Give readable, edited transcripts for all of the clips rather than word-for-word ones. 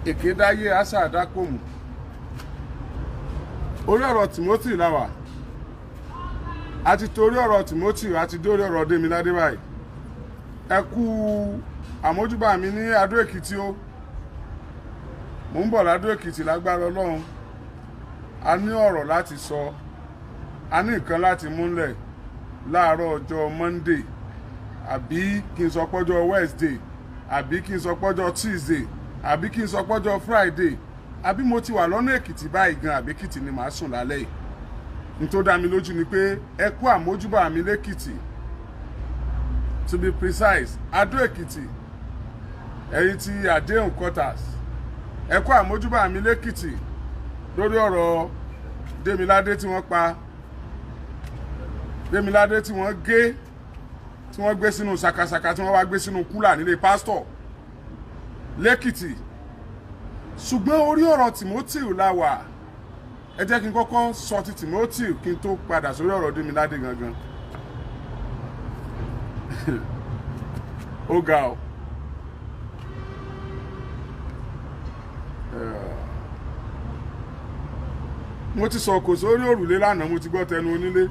èké dáyé àṣà àdákòmù orí ọ̀rọ̀ Timothy láwà àti torí ọ̀rọ̀ Timothy àti dórí ọ̀rọ̀ Demilade báyìí ẹ kú àmójúbà mi ní Adó Èkìtì o mò ń bọ̀ ládó Èkìtì lágbára Ọlọ́run a ní ọ̀rọ̀ láti sọ a ní nǹkan láti múlẹ̀ láàárọ̀ ọjọ́ Monday àbí kí n sọ pọ́jọ́ Wednesday àbí kí n sọ pọ́jọ́ Tuesday àbí kí n sọ pọ́jọ́ Friday àbí mo ti wà lọ́nà Èkìtì báyìí gan àbí Èkìtì ni màá sùn lálẹ́ yìí n tó dá mi lójú ni pé ẹ kú àmójúbà mi lẹ́kìtì to be precise Adó Èkìtì ẹ̀yin ti Àdéhùn quarters ẹ kú àmójúbà mi lẹ́kìtì lórí ọ̀rọ̀ Demilade tí wọ́n pa Demilade tí wọ́n gé tí wọ́n gbé sínú sakasaka tí wọ́n wá gbé sínú kúlà nílé pásítọ̀ lẹ́kìtì ṣùgbọ́n orí ọ̀rọ̀ Timothy la wà ẹ jẹ́ kí n kọ́kọ́ sọ ti Timothy kí n tó padà sórí ọ̀rọ̀ Demilade gangan ó ga ọ mo ti sọ kò sórí òrùlé lánàá mo ti gbọ́ tẹnu onílé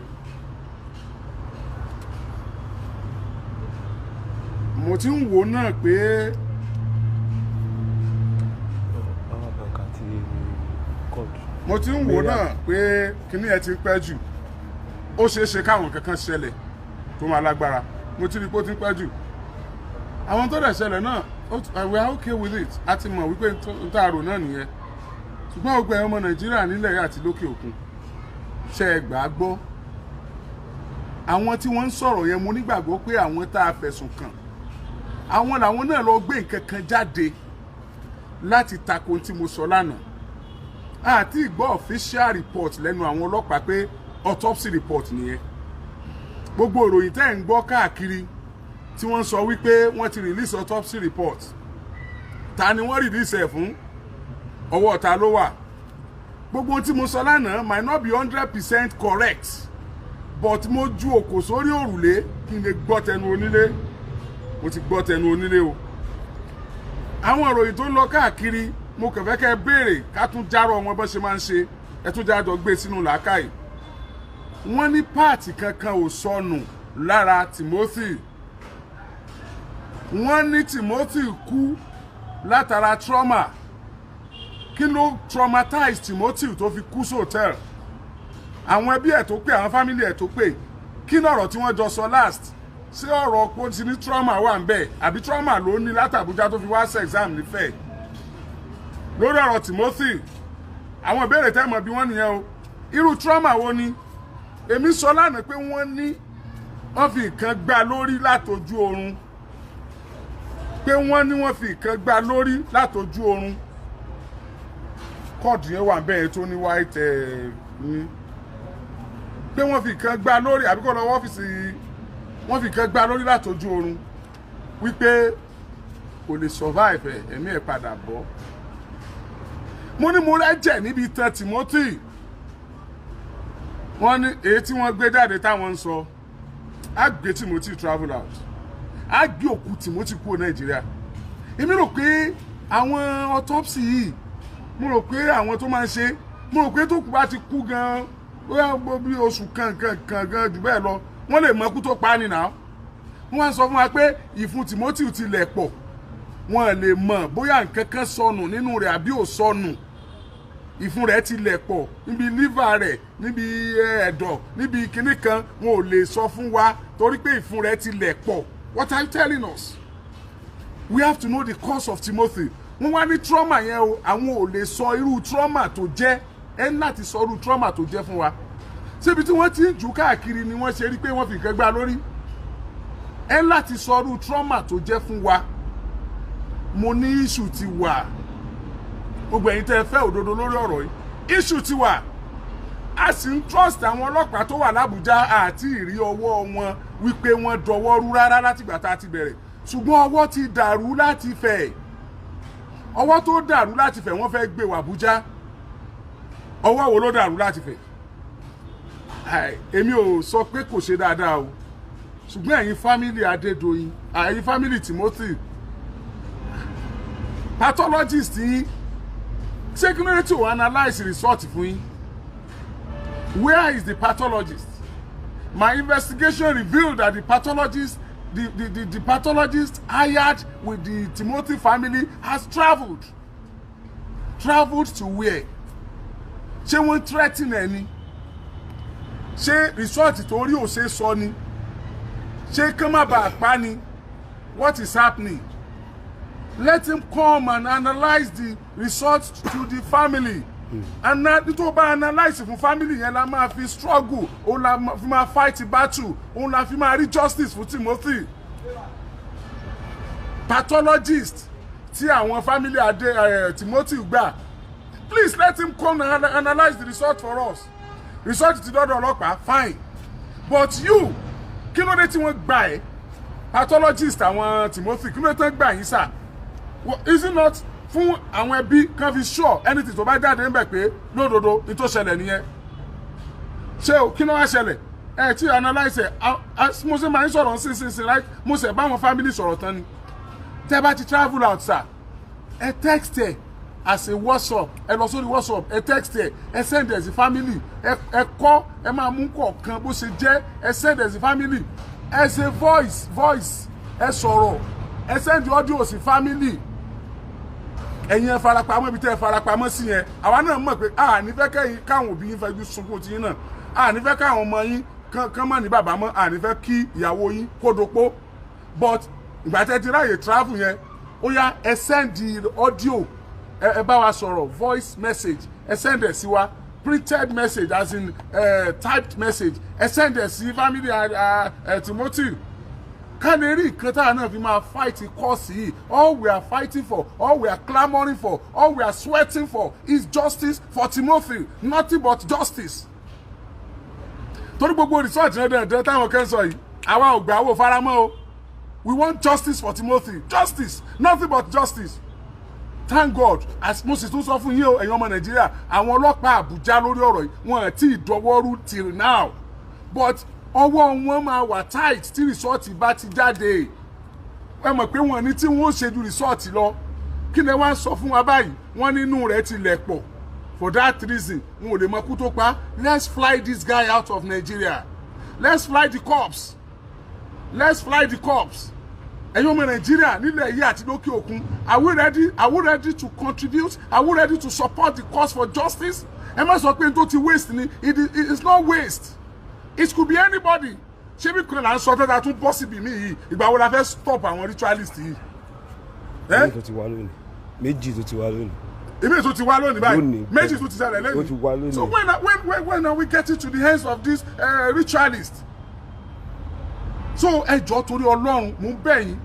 mo ti ń wò náà pé kíní ẹ ti ń pẹ́ jù ó ṣeé ṣe káwọn kankan ṣẹlẹ̀ tó máa lágbára mo ti rí pé ó ti ń pẹ́ jù àwọn tó dẹ̀ ṣẹlẹ̀ náà we are okay with it a ti mọ̀ wípé n tá a rò náà nìyẹn ṣùgbọ́n gbogbo ẹ̀yàn ọmọ Nàìjíríà nílẹ̀ àti lókè òkun ṣe é gbà á gbọ́ àwọn tí wọ́n ń sọ̀rọ̀ yẹn mo nígbàgbọ́ pé àwọn tá a fẹ̀sùn kàn àwọn làwọn náà lọ gbé nǹkan kan jáde láti tako tí mo sọ lánàá àti ìgbọ́ official report lẹ́nu àwọn ọlọ́pàá pé autopsy report nìyẹn gbogbo ìròyìn tẹ́ ń gbọ́ káàkiri tí wọ́n sọ wípé wọ́n ti release autopsy report ta ni wọ́n release ẹ̀ fún ọwọ́ ta ló wà gbogbo ohun tí mo sọ lánàá might not be 100% correct but mo ju òkò sórí òrùlé kí n lè gbọ́ tẹnu onílé mo ti gbọ́ tẹnu onílé o àwọn ìròyìn tó ń lọ káàkiri mo kàn fẹ́ kẹ́ béèrè ká tún járọ̀ wọn bó ṣe máa ń ṣe ẹ tún jájọ gbé sínú làákàyè wọ́n ní páàtì kankan ò sọnù lára Timothy wọ́n ní Timothy kú látara trauma kí ló traumatize Timothy tó fi kú sí hotel àwọn ẹbí ẹ̀ tó pé àwọn family ẹ̀ tó pé kí ní ọ̀rọ̀ tí wọ́n jọ sọ last ṣé ọ̀rọ̀ pé ó ti ní trauma wà ń bẹ̀ àbí trauma ló ní látàbújá tó fi wá ṣe exam nífẹ̀ẹ́ lórí ọ̀rọ̀ Timothy àwọn ìbéèrè tẹ́ mọ̀ bí wọ́n nìyẹn o irú trauma wo ni èmi sọ lánàá pé wọ́n ní wọ́n fi nǹkan gbá lórí látojú oorun pé wọ́n ní wọ́n fi nǹkan gbá lórí látojú oorun kọ́ọ̀dù yẹn wà bẹ́ẹ̀ tó ní white ní pé wọ́n fi nǹkan gbá lórí àbí kọ́ lọ́wọ́ ọ́fíìsì wọ́n fi nǹkan gbá lórí látojú oorun wípé kò lè survive ẹ̀mí ẹ̀ padà bọ́ mo ní mo rẹ́jẹ̀ níbi tán Timothy wọ́n ní èyí tí wọ́n gbé jáde táwọn ń sọ á gbé Timothy travel out á gbé òkú Timothy kúrò Nàìjíríà èmi rò pé àwọn autopsy yìí mo rò pé àwọn tó máa ń ṣe mo rò pé tó kú bá ti kú gan bóyá bí oṣù kan gan jù bẹ́ẹ̀ lọ wọ́n lè mọ kú tó pa á nìyà wọ́n wá sọ fún wa pé ìfun Timothy ti lẹ̀ pọ̀ wọ́n lè mọ̀ bóyá nǹkan kan sọnù nínú rẹ̀ àbí ò sọnù ìfun rẹ̀ ti lẹ̀ pọ̀ níbi liver rẹ̀ níbi ẹ̀dọ̀ níbi kinní kan wọn ò lè sọ fún wa torí pé ìfun rẹ̀ ti lẹ̀ pọ̀. What are you telling us? We have to know the cause of Timothy. wọ́n wá ní trauma yẹn o àwọn ò lè sọ irú trauma tó jẹ́ ẹ ní láti sọ irú trauma tó jẹ́ fún wa síbi tí wọ́n ti ń jù káàkiri ni wọ́n ṣe rí pé wọ́n fi nǹkan gbá lórí ẹ ní láti sọ irú trauma tó jẹ́ fún wa mo ní issue ti wà gbogbo ẹ̀yin tẹ́ fẹ́ òdodo lórí ọ̀rọ̀ yìí issue ti wà a sì ń trust àwọn ọlọ́pàá tó wà l'Àbújá àti ìrí ọwọ́ wọn wípé wọ́n dọwọ́ rú rárá látìgbà tá a ti bẹ̀rẹ̀ ṣùgbọ́n ọwọ́ ti dàrú láti fẹ̀ ọwọ́ tó dàrú láti fẹ̀ wọ́n fẹ́ gbé wá Àbújá ọwọ́ wo ló dàrú láti fẹ̀ èmi ò sọ pé kò ṣe dáadáa o ṣùgbọ́n ẹ̀yin family Adédoyin ẹ̀yin family Timothy pathologist yín ṣé kí ló dé tí o analyse result fún yín? Where is the pathologist? My investigation revealed that the pathologist hired with the Timothy family has traveled to where? Ṣé wọ́n threaten ẹni? Ṣé result tó rí ò ṣe sọ ni? Ṣé kán má bàa pa ni? What is happening? Let him come and analyze the results to the family. And now tó bá analyze fún family yẹn la máa fi struggle, òun la fi máa fight battle, òun la fi máa rí justice fún Timothy. Pathologist tí àwọn family Timothy gbà, please let him come and analyze the result for us. Result ti dọ́dọ̀ ọlọ́pàá, fine. But you, kí ló dé tí wọ́n gbà ẹ́? Pathologist àwọn Timothy, kí ló dé tí wọ́n gbà yín sà? Is it not fún àwọn ẹbí kan fi sure anything tó bá jáde ń bẹ̀ pé lódodo ní tó ṣẹlẹ̀ nìyẹn? Ṣé o kí ló wá ṣẹlẹ̀? Ẹ tí analyse ẹ̀ mo ṣe máa ń sọ̀rọ̀ sínsìnsìn right? Mo ṣe bá àwọn family sọ̀rọ̀ tán ni. Tẹ́ bá ti travel out sir, ẹ text ẹ as a WhatsApp, ẹ lọ sórí WhatsApp, ẹ text ẹ, ẹ send ẹ sí family, ẹ kọ́, ẹ máa mú kọ̀ọ̀kan bó ṣe jẹ́, ẹ send ẹ sí family, ẹ ṣe voice, ẹ sọ̀rọ̀, ẹ send audio sí family. Ẹ̀yin ẹ farapamọ́ ibi tẹ́ ẹ farapamọ́ sí yẹn, àwa náà mọ̀ pé a ní fẹ́ kẹ́yìn káwọn òbí yín fẹ́jú sunkún ti yín náà, a ní fẹ́ káwọn ọmọ yín kán mọ̀ ní bàbá mọ́, a ní fẹ́ kí ìyàwó yín kó dopó, but ìgbà tẹ́ ti ráyè travel yẹn, ó yá ẹ send the audio, ẹ bá wa sọ̀rọ̀ voice message, ẹ send ẹ̀ sí wa, printed message as in typed message, ẹ send ẹ̀ sí family Timothy. Can they read Qatar enough? We might fight the cause here. All we are fighting for, all we are clamoring for, all we are sweating for is justice for Timothy. Nothing but justice. Torí gbogbo research náà dẹ̀ táwọn kan sọ yìí, àwa ò gbà owó faramọ́ o. We want justice for Timothy. Justice. Nothing but justice. Thank God. As Moses tún sọ fún yín o, ẹ̀yin ọmọ Nàìjíríà, àwọn ọlọ́pàá Àbújá lórí ọ̀rọ̀ yìí, wọn ti dọwọ́rú till now. But ọwọ́ wọn máa wà tight tí resort bá ti jáde. Ẹ mọ̀ pé wọ́n ní tí wọ́n ṣe ju resort lọ. Kí ni wọ́n sọ fún wa báyìí? Wọ́n nínú rẹ̀ ti lẹ̀ pọ̀. For that reason, wọn ò lè mọ kú tó pa. Let's fly this guy out of Nigeria. Let's fly the cops. Let's fly the cops. Ẹ̀yin ọmọ Nigeria nílẹ̀ yìí àti lókè òkun. Are we ready? Are we ready to contribute? Are we ready to support the cause for justice? Ẹ má sọ pé n tó ti waste ni. It is not waste. It could be anybody. Ṣé bí kan là ń sọ tẹ́ta tún possible mi yìí? Ìgbà wo la fẹ́ stop àwọn ritualist yìí? Méjì tó ti wá lónìí. Méjì tó ti wá lónìí. Ìmí tó ti wá lónìí báyìí. Méjì tó ti ṣẹlẹ̀ lẹ́yìn. Ó ti wá lónìí. So when are we getting to the hands of these ritualists? So ẹ jọ̀ọ́ torí Ọlọ́run mò ń bẹ̀ yín.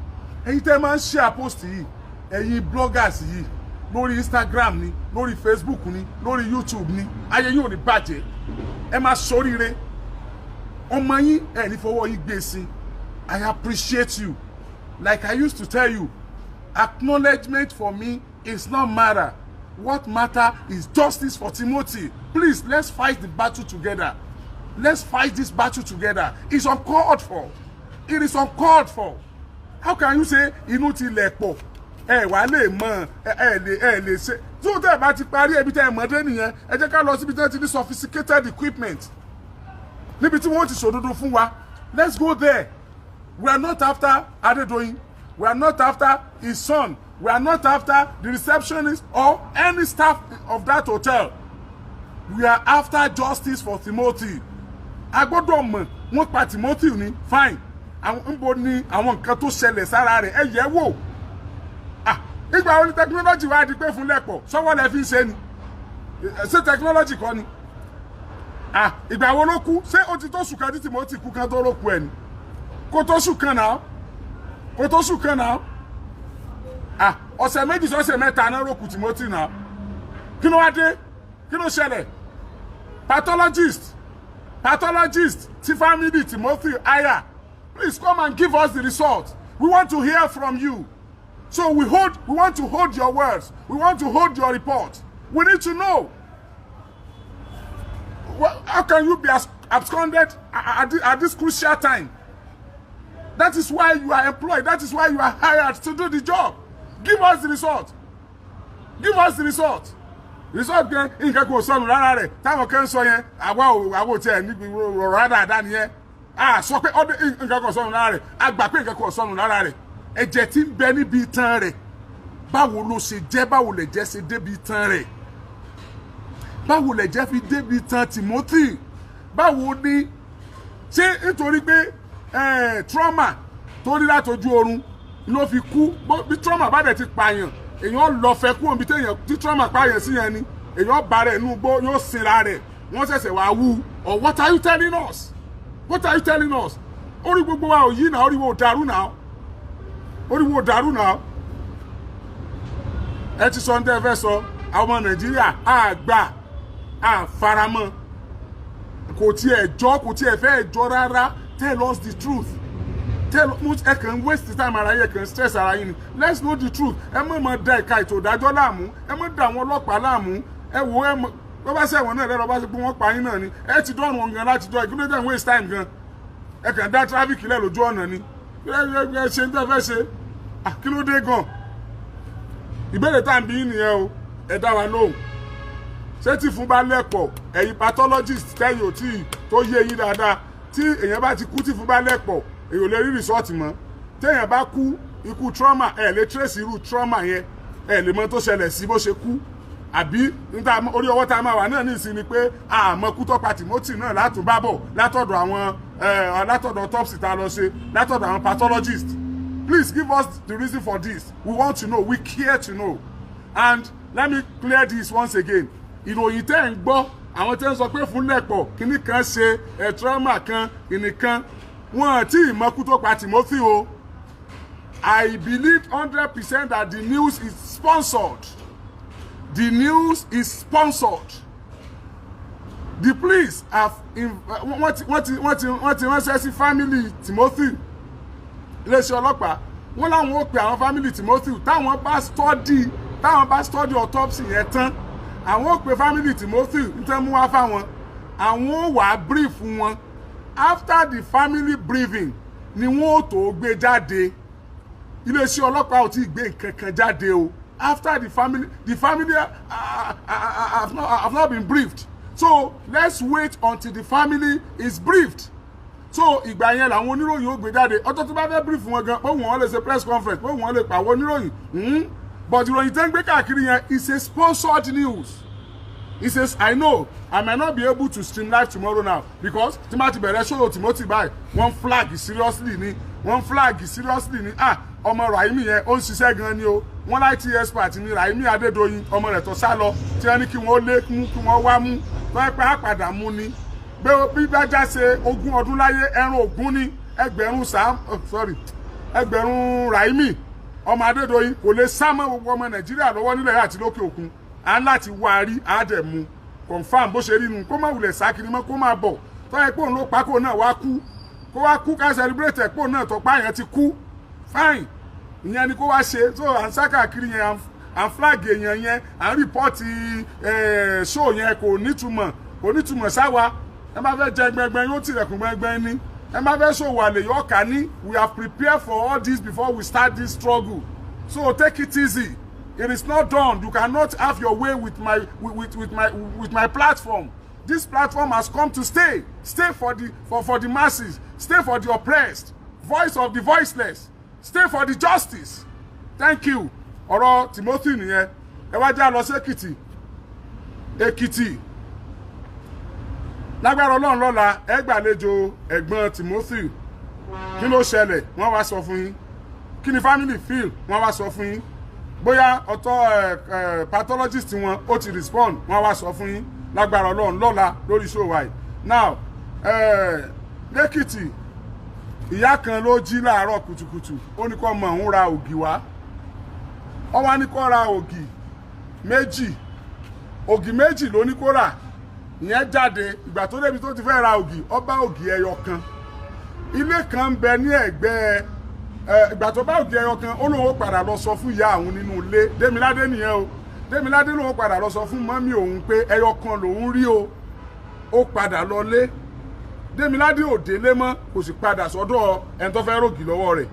Ẹ̀yin tẹ́ máa ń share post yìí. Ẹ̀yin bloggers yìí. Lórí Instagram ni, lórí Facebook ni, lórí YouTube ni. Ayé yín ò ní bàjẹ́. Ẹ máa ṣoríire. Ọmọ yín ẹ ní fọwọ́ yín gbé sí. I appreciate you. Like I used to tell you, acknowledgement for me is not matter. What matter is justice for Timothy. Please, let's fight the battle together. Let's fight this battle together. It's uncalled for. It is uncalled for. How can you say inú ti lẹ̀ pọ̀? Ẹ wá lè mọ̀ ẹ lè ṣe. Tó tẹ́ bá ti parí ẹbí tẹ́ mọ̀ dé nìyẹn. Ẹ jẹ́ ká lọ síbi tẹ́ ti ní sophisticated equipment. Níbi tí wọ́n ti sòdodo fún wa. Let's go there. We are not after Adedoyin. We are not after his son. We are not after the receptionist or any staff of that hotel. We are after justice for Timothy. A gbọ́dọ̀ mọ̀ wọ́n pa Timothy ni fine. Àwọn nbo ni àwọn nǹkan tó ṣẹlẹ̀ sára rẹ̀ ẹ yẹ̀ wò. Ìgbà wo ni technology wá di pé fún lẹ́pọ̀ sọ́wọ́ lẹ fi ń ṣe ni. Ṣé technology kọ́ ni? Ìgbà wo ló kú? Ṣé ó ti tó sùn kan tí Timothy kú kan tó ló kú ẹ̀ ni? Kó tó sùn kan náà. Kó tó sùn kan náà. Ọ̀sẹ̀ méjì sọ́sẹ̀ mẹ́ta náà ló kú Timothy náà. Kí ló wá dé? Kí ló ṣẹlẹ̀? Pathologist tí family Timothy hire. Please come and give us the result. We want to hear from you. So we want to hold your words. We want to hold your report. We need to know. How can you be absconded at this crucial time? That is why you are employed. That is why you are hired to do the job. Give us the result. Give us the result. resort gan nǹkan kò sọnù lára rẹ̀ táwọn kan sọ yẹn àwa tiẹ̀ níbi ọ̀rọ̀ dáadáa nìyẹn a sọ pé nǹkan kò sọnù lára rẹ̀ a gbà pé nǹkan kò sọnù lára rẹ̀ ẹ̀jẹ̀ tí ń bẹ níbi itan rẹ̀ báwo ló ṣe jẹ́ báwo lẹ̀jẹ̀ ṣe débi itan rẹ̀ báwo lẹ̀jẹ̀ fi débi itan Timothy báwo ni ṣé nítorí pé trauma tó rí látọjú oorun ló fi kú bí trauma bá dẹ̀ ti pààyàn èèyàn lọ fẹ́ kú òbí tí trauma pààyàn sí yẹn ni èèyàn bá rẹ̀ inú gbó yóò sinra rẹ̀ wọ́n ṣẹ̀ṣẹ̀ wá wú or what are you telling us what are you telling us orí gbogbo wa ò yí náà orí wo dàrú náà orí wo dàrú náà ẹ ti sọ ní tẹ́ ẹ fẹ́ sọ àwọn ọmọ Nàìjíríà àgbà àfaramọ́ kò tiẹ̀ fẹ́ jọ rárá tell us the truth ẹ kàn waste time ara yẹ kàn stress ara yín ni let's know the truth ẹ mọ̀ da ẹ̀ka ètò ìdájọ́ láàmú ẹ mọ̀ da àwọn ọlọ́pàá láàmú ẹ wò ẹ mọ̀ bó bá ṣẹ̀wọ̀n náà lẹ́rọ bá ṣe pé wọ́n pa yín náà ni ẹ ti dọ́rùn wọn gan láti dọ́ ìgbélé tẹ̀ waste time gan ẹ kàn dá traffic lẹ̀ lójú ọ̀nà ni ẹ ṣe ń tẹ́ fẹ́ ṣe kí ló dé gan ìbéèrè tá à ń bí yín nìyẹn o ẹ dá wa lóhùn ṣé tí fún bá lẹ́pọ̀ ẹ̀yin pathologist tẹ́yìn ò tí tó yé yín dáadáa tí èèyàn bá ti kú tí fún bá lẹ́pọ̀ èèyàn lè rí rìsọ́ọ̀tì mọ́ téèyàn bá kú ikú trauma ẹ̀ lè trace irú trauma yẹn ẹ̀ lè mọ tó ṣẹlẹ̀ sí bó ṣe kú àbí níta orí ọwọ́ tá a máa wà náà ní ìsinmi pé àmọ́ kú tọ́pa Timothy náà látùbábọ̀ látọ̀dọ̀ àwọn látọ̀dọ̀ autopsy tá a lọ ṣe látọ̀dọ̀ àwọn pathologist please give us the reason for this we want to know we care to know and let me clear this once again ìròyìn tẹ́ ń gbọ́ àwọn tẹ́ ń sọ pé fún lẹ́pọ̀ kíní kan ṣe trauma kan kíní kan wọn tí ìmọ̀kú tó pa Timothy o I believe 100% that the news is sponsored. The news is sponsored. The police have wọ́n ti ránṣẹ́ sí family Timothy iléeṣẹ́ ọlọ́pàá wọ́n láwọn ó pe àwọn family Timothy táwọn bá study autopsy yẹn tán àwọn ó pe family Timothy nítorí mú wá fáwọn àwọn ó wá brief wọn after the family briefing ni wọ́n ó tó gbé jáde iléeṣẹ́ ọlọ́pàá ò tí ì gbé nǹkan kan jáde o after the family have not been briefed so let's wait until the family is briefed so ìgbà yẹn làwọn oníròyìn ó gbé jáde ọjọ́ tó bá fẹ́ brief wọn gan pé wọ́n lè ṣe press conference pé wọ́n lè pàwọ́ oníròyìn but ìròyìn tẹ́ ń gbé káàkiri yẹn is a sponsored news. He says, I know I might not be able to stream live tomorrow now because Timothy bẹ̀rẹ̀ show Timothy by one flag seriously ni ọmọ Raimi yẹn ó ń ṣiṣẹ́ gan ni o wọ́n láti expert ni Raimi Adédoyin ọmọ rẹ̀ tó sá lọ tí wọ́n ní kí wọ́n lé mú kí wọ́n wá mú wọ́n pẹ́ àpàdà mú ni bí bájá ṣe 20 ọdún láyé ẹran ògún ní ẹgbẹ̀rún Raimi ọmọ Adédoyin kò lè sá mọ́ gbogbo ọmọ Nàìjíríà lọ́wọ́ nílẹ̀ àti lókè òkun à ń láti wá rí àádẹ́mu confam bó ṣe rí nu kó má wulẹ̀ sákiri mọ́ kó má bọ̀ tó yẹ pé òun ló pa kó náà wá kú ká celebrate ẹ̀ pé òun náà tọ́pá yẹn ti kú fine ìyẹn ni kó wá ṣe so à ń sá káàkiri yẹn à ń flag èèyàn yẹn à ń rìpọ́ọ̀tì show yẹn kò nítumọ̀ sáwa ẹ bá fẹ́ jẹ gbẹngbẹng yóò tìrẹ̀kùn gbẹngbẹng ní ẹ bá fẹ́ ṣòwò àlè yóò kà ní we have prepared for all this before we start this struggle so take it easy. It is not done. You cannot have your way with my platform. This platform has come to stay. Stay for the masses. Stay for the oppressed. Voice of the voiceless. Stay for the justice. Thank you. Ọ̀rọ̀ Timothy nìyẹn. Ẹ wá já lọ sí Èkìtì. Lágbára Ọlọ́run lọ́la ẹ gbàlejò ẹ̀gbọ́n Timothy. Kí ló ṣẹlẹ̀? Wọ́n wá sọ fún yín. Kí ni family feel? Wọ́n wá sọ fún yín. Bóyá ọ̀tọ̀ pathologist wọn ó ti respond wọ́n wá sọ fún yín lágbára Ọlọ́run lọ́la lórí show wa yìí now lẹ́kìtì ìyá kan ló jí láàárọ̀ kùtùkùtù ó ní kó mọ òun ra ògì wá ó wá ní kó ra ògì méjì ló ní kó rà ìyẹn jáde ìgbà tó débi tó ti fẹ́ ra ògì ó bá ògì ẹyọ kan ilé kan ń bẹ ní ẹ̀gbẹ́ ìgbà tó bá ògì ẹyọ kan ó lóun padà lọ sọ fún ìyá àwọn nínú ilé Démiládé nìyẹn o Démiládé lóun padà lọ sọ fún mọ́mí òun pé ẹyọ kan lòun rí o ó padà lọ lé Démiládé ò délé mọ́ kò sì padà sọ́dọ̀ ẹni tó fẹ́ rògì lọ́wọ́ rẹ̀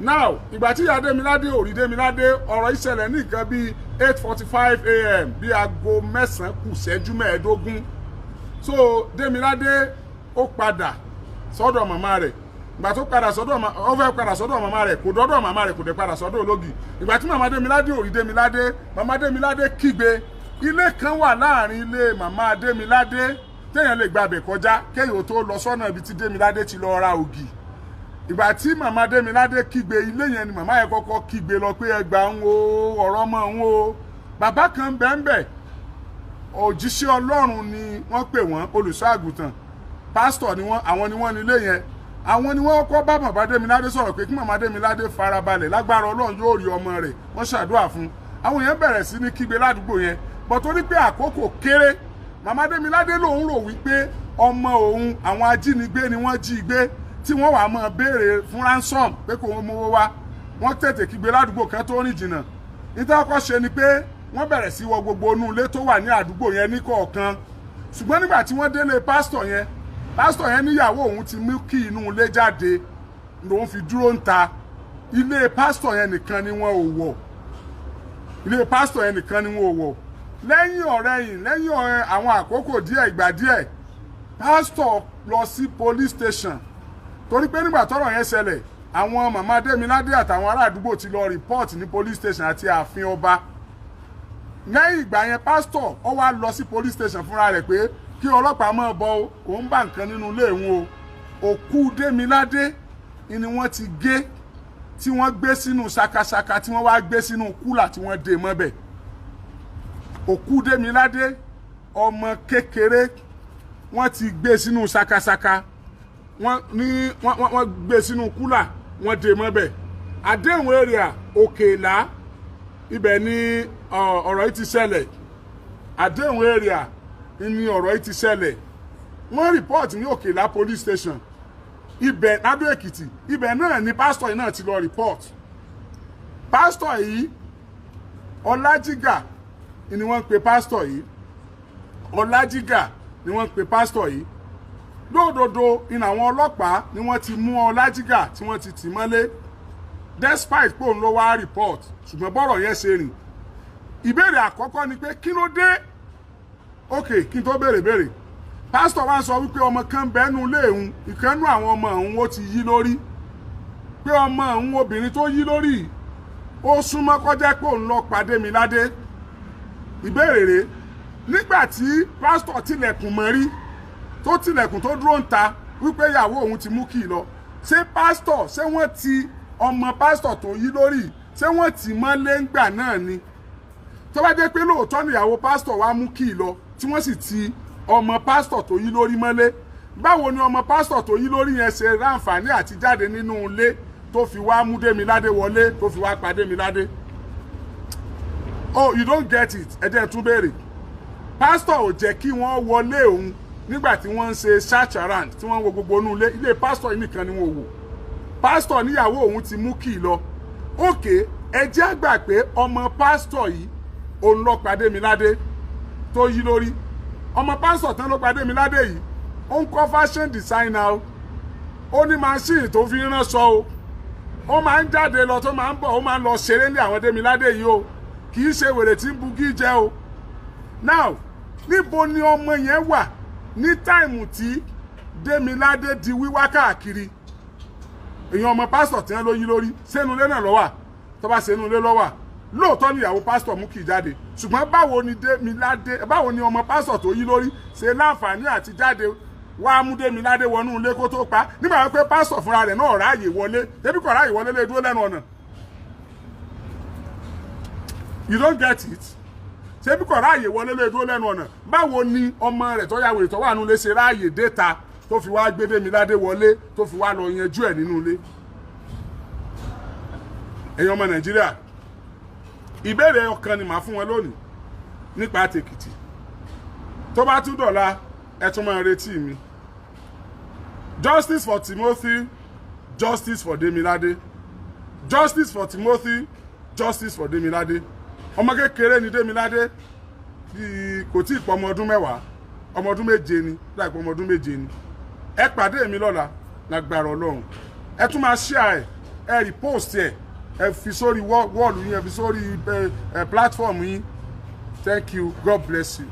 now ìgbà tí ìyá Démiládé ò rí Démiládé ọ̀rọ̀ ìṣẹ̀lẹ̀ ní nǹkan bíi 8:45 a.m. bí aago 9 kù ìṣẹ́jú 15 so Démiládé ó padà sọ́dọ̀ màmá rẹ̀ ìgbà tó padà sọ́dọ̀ ó fẹ́ padà sọ́dọ̀ màmá rẹ̀ kò dọ́dọ̀ màmá rẹ̀ kò dé padà sọ́dọ̀ Ológì ìgbà tí màmá Démiládé ò rí Démiládé màmá Démiládé kígbe ilé kan wà láàrin ilé màmá Démiládé téèyàn lè gbàbẹ̀ kọjá kéèyàn tó lọ sọ́nà ibi tí Démiládé ti lọ ra ògì ìgbà tí màmá Démiládé kígbe ilé yẹn ni màmá yẹn kọ́kọ́ kígbe lọ pé ẹgbà ń wo ọ̀rọ̀ ọmọ ń wo bàbá kan bẹ́ẹ̀ òjíṣẹ́ Ọlọ́run ni wọ́n pè wọ́n olùṣọ́ àgùntàn pásítọ̀ ni wọ́n àwọn ni wọ́n nílé yẹn àwọn ni wọ́n kọ́ bá màmá Démiládé sọ̀rọ̀ pé kí màmá Démiládé farabalẹ̀ lágbára Ọlọ́run yóò rí ọmọ rẹ̀ wọ́n ṣàdúrà fún àwọn yẹn bẹ̀rẹ̀ sí ní kígbe ládùúgbò yẹn bọ̀ torí pé àkókò kéré màmá Démiládé lòun rò wípé ọmọ òun àwọn ajínigbé ni wọ́n jí gbé tí wọ́n wà máa béèrè fún ransom pé kò wọ́n mówó wá wọ́n tètè kígbe ládùúgbò kan tó rìn jìnnà nítorí ọkọ̀ ṣe ni pé wọ́n bẹ̀rẹ̀ sí wọ gbogbo inú ilé tó wà ní àdúgbò yẹn ní kọ̀ọ̀kan ṣùgbọ́n nígbà tí wọ́n délé pásítọ̀ yẹn níyàwó òun ti mú kí inú ilé jáde lòun fi dúró ń ta ilé pásítọ̀ yẹn nìkan ni wọ́n ò wọ̀ ilé pásítọ̀ yẹn nìkan ni wọ́n ò wọ̀ lẹ́yìn àwọn àkókò díẹ̀ ìgbà díẹ̀ pásítọ̀ lọ sí police station torí pé nígbà tọ́rọ̀ yẹn ṣẹlẹ̀ àwọn màmá Démiládé àtàwọn ará àdúgbò ti lọ report ní police station àti ààfin ọba lẹ́yìn ìgbà yẹn pásítọ̀ ó wá lọ sí police station fúnra rẹ̀ pé kí ọlọ́pàá máa bọ̀ òun bá nǹkan nínú ilé òun o òkú Démiládé ni wọ́n ti gé tí wọ́n gbé sínú ṣakaṣaka tí wọ́n wá gbé sínú kúlà tí wọ́n dè mọ́bẹ̀ òkú Démiládé ọmọ kékeré wọ́n ti gbé sínú ṣakaṣaka wọ́n gbé sínú kúlà wọ́n dè mọ́bẹ̀ àdéhùn area Òkèlá ibẹ̀ ni ọ̀rọ̀ yìí ti ṣẹlẹ̀ àdéhùn area ni ọ̀rọ̀ yìí ti ṣẹlẹ̀ wọ́n report ní Òkèlá police station ibẹ̀ Ládó Èkìtì ibẹ̀ náà ni pásítọ̀ yìí náà ti lọ report pásítọ̀ yìí Ọlájígà ni wọ́n ń pe pásítọ̀ yìí Ọlájígà ni wọ́n ń pe pásítọ̀ yìí lódodo ní àwọn ọlọ́pàá ni wọ́n ti mú Ọlájígà tí wọ́n ti tì mọ́lé despite pé òun ló wá report ṣùgbọ́n bọ́rọ̀ yẹn ṣe rìn ìbéèrè àkọ́kọ́ ni pé kí ló dé ok kí n tó béèrè pásítọ̀ wá sọ wípé ọmọ kan bẹ́nu lé òun ìkànnú àwọn ọmọ òun ó ti yí lórí pé ọmọ òun obìnrin tó yí lórí ó súnmọ́ kọjá pé òun lọ pa Démiládé ìbéèrè rẹ̀ nígbà tí pásítọ̀ tilẹ̀kùn mọ́rí tó tilẹ̀kùn tó dúró ń ta wípé ìyàwó òun ti mú kì í lọ ṣé pásítọ̀ ṣé wọ́n ti ọmọ pásítọ̀ tó yí lórí ṣé wọ́n ti mọ́lé ńgbà náà ni tó bá jẹ́ pé lóòótọ́ níyàwó pásítọ̀ wá mú kì í lọ tí wọ́n sì ti ọmọ pásítọ̀ tó yí lórí mọ́lé báwo ni ọmọ pásítọ̀ tó yí lórí yẹn ṣe ráǹfààní àti jáde nínú ilé tó fi wá mú Démiládé wọlé tó fi wá pa Démiládé oh you don't get it ẹ jẹ́ tún béèrè pásítọ̀ ò jẹ́ kí wọ́n wọlé òun nígbà tí wọ́n ń ṣe search around tí wọ́n ń wo gbogbo inú ilé pásítọ̀ yìí nìkan ni wọ́n wò pásítọ̀ níyàwó òun ti mú kì í lọ òkè ẹ jẹ́ àgbà pé ọmọ pásítọ̀ yìí òun lọ pa Démiládé tó yí lórí ọmọ pásítọ̀ tán ló pa Démiládé yìí ó ń kọ́ fashion designer o ó ní machine tó fi ń ránṣọ o ó máa ń jáde lọ tó máa ń bọ̀ ó máa ń lọ ṣeré ní àwọn Démiládé yìí o kì í ṣe wèrè tí ń bugí jẹ o now níbo ni ọmọ yẹn wà ní táìmù tí Démiládé di wíwá káàkiri èèyàn ọmọ pásítọ̀ tí wọ́n ló yí lórí sẹ́nu ilé náà ló wà tó bá sẹ́nu ilé ló wà lóòótọ́ ni ìyàwó pásítọ̀ mú kì í jáde ṣùgbọ́n báwo ni ọmọ pásítọ̀ tó yí lórí ṣe láǹfààní àti jáde wá mú Démiládé wọnú ilé kó tó pa nígbà wípé pásítọ̀ fúnra rẹ̀ náà ráàyè wọlé débi kò ráàyè wọlé lè dúró lẹ́nu ọ̀nà you don't get it ṣebí kò ráàyè wọlé lè dúró lẹ́nu ọ̀nà báwo ni ọmọ rẹ̀ tó yà wèrè tó wà nínú ilé ṣe ráàyè déta tó fi wá gbé Démiládé wọlé tó fi wá lọ yanjú ẹ̀ nínú ilé ẹ̀yin ọmọ Nàìjíríà ìbéèrè ọ̀kan ni màá fún wọn lónìí nípa tèkìtì tó bá tún dọ̀la ẹ tún máa retí mi justice for Timothy justice for Démiládé justice for Timothy justice for Démiládé ọmọ kékeré ni Démiládé bí kò tí ì pọ̀ ọmọ ọdún 10 ọmọ ọdún 7 ni láìpọ̀ ọmọ ọdún 7 ni ẹ pàdé mi lọ́la lágbára Ọlọ́run ẹ tún máa share ẹ ẹ repost ẹ ẹ fi sórí wọ́ọ̀lù yín ẹ fi sórí platform yín. Thank you. God bless you.